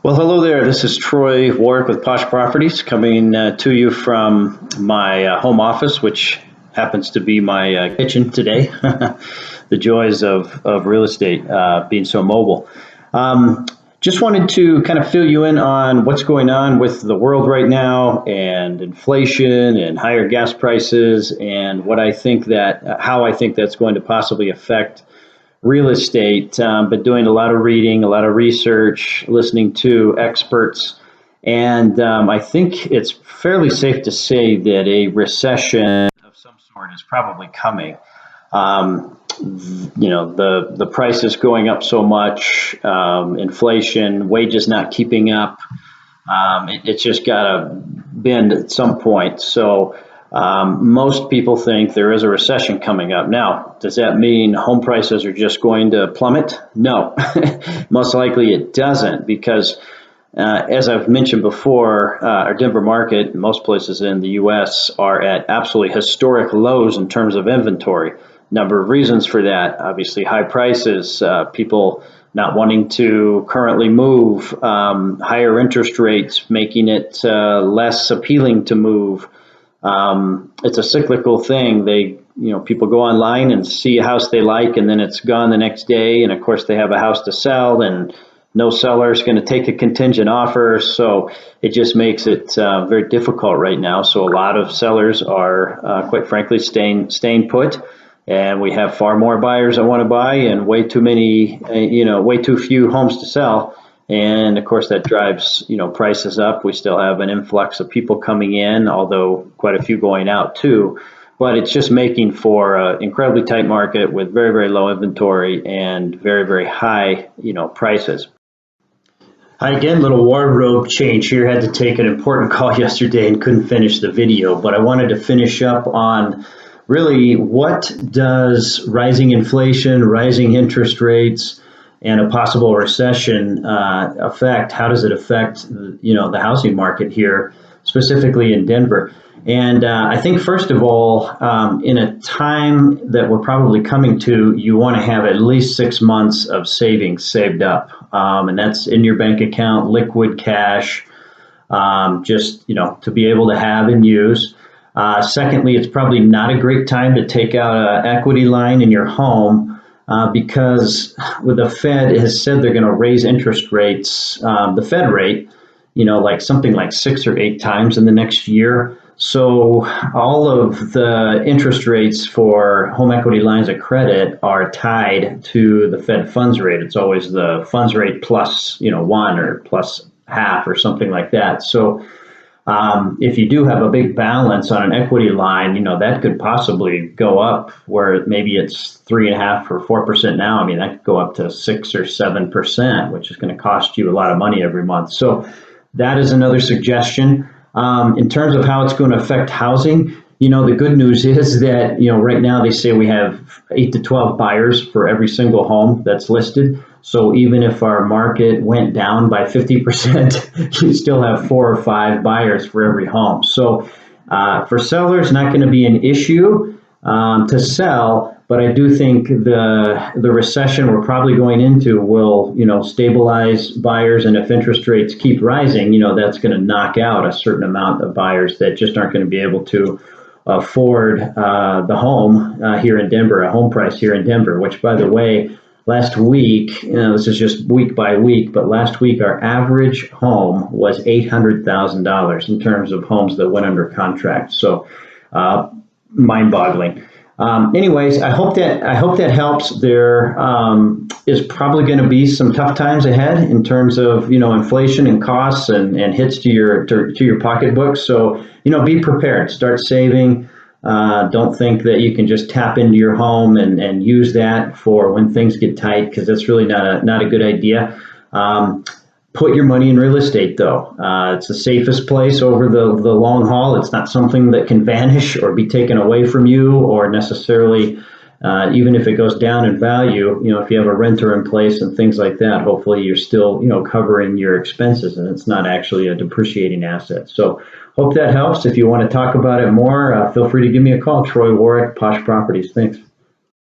Well, hello there. This is Troy Warwick with Posh Properties coming to you from my home office, which happens to be my kitchen today. The joys of real estate being so mobile. Um, just wanted to kind of fill you in on what's going on with the world right now and inflation and higher gas prices and what I think that, how I think that's going to possibly affect real estate, but doing a lot of reading, a lot of research, listening to experts. And I think it's fairly safe to say that a recession of some sort is probably coming. The price is going up so much, inflation, wages not keeping up. It's just got to bend at some point. So most people think there is a recession coming up. Now, does that mean home prices are just going to plummet? No, most likely it doesn't, because as I've mentioned before, our Denver market, most places in the U.S. are at absolutely historic lows in terms of inventory. Number of reasons for that: obviously high prices, people not wanting to currently move, higher interest rates making it less appealing to move. It's a cyclical thing. People go online and see a house they like, and then it's gone the next day. And of course, they have a house to sell, and no seller is going to take a contingent offer. So it just makes it very difficult right now. So a lot of sellers are, quite frankly, staying put. And we have far more buyers that want to buy, and way too many, way too few homes to sell. And of course, that drives, prices up. We still have an influx of people coming in, although quite a few going out too. But it's just making for an incredibly tight market with very, very low inventory and very, very high, prices. Hi again, little wardrobe change here. Had to take an important call yesterday and couldn't finish the video, but I wanted to finish up on really what does rising inflation, rising interest rates, and a possible recession affect? How does it affect, the housing market here, specifically in Denver? And I think, first of all, in a time that we're probably coming to, you want to have at least 6 months of savings saved up. And that's in your bank account, liquid cash, just, to be able to have and use. Secondly, it's probably not a great time to take out an equity line in your home, because with the Fed has said they're going to raise interest rates, the Fed rate, like something like 6 or 8 times in the next year. So all of the interest rates for home equity lines of credit are tied to the Fed funds rate. It's always the funds rate plus, one or plus half or something like that. So if you do have a big balance on an equity line, that could possibly go up where maybe it's 3.5 or 4% now. I mean, that could go up to 6 or 7%, which is going to cost you a lot of money every month. So that is another suggestion. In terms of how it's going to affect housing, the good news is that, right now they say we have 8 to 12 buyers for every single home that's listed. So even if our market went down by 50%, you still have 4 or 5 buyers for every home. So for sellers, not going to be an issue to sell. But I do think the recession we're probably going into will, stabilize buyers. And if interest rates keep rising, that's going to knock out a certain amount of buyers that just aren't going to be able to afford the home here in Denver, a home price here in Denver, which, by the way, last week, this is just week by week, but last week our average home was $800,000 in terms of homes that went under contract. So mind-boggling. Anyways, I hope that helps. There is probably going to be some tough times ahead in terms of inflation and costs and hits to your pocketbook. So be prepared. Start saving. Don't think that you can just tap into your home and use that for when things get tight, because that's really not a good idea. Put your money in real estate, though. It's the safest place over the long haul. It's not something that can vanish or be taken away from you, or necessarily, even if it goes down in value, if you have a renter in place and things like that, hopefully you're still, covering your expenses, and it's not actually a depreciating asset. So hope that helps. If you want to talk about it more, feel free to give me a call. Troy Warwick, Posh Properties. Thanks.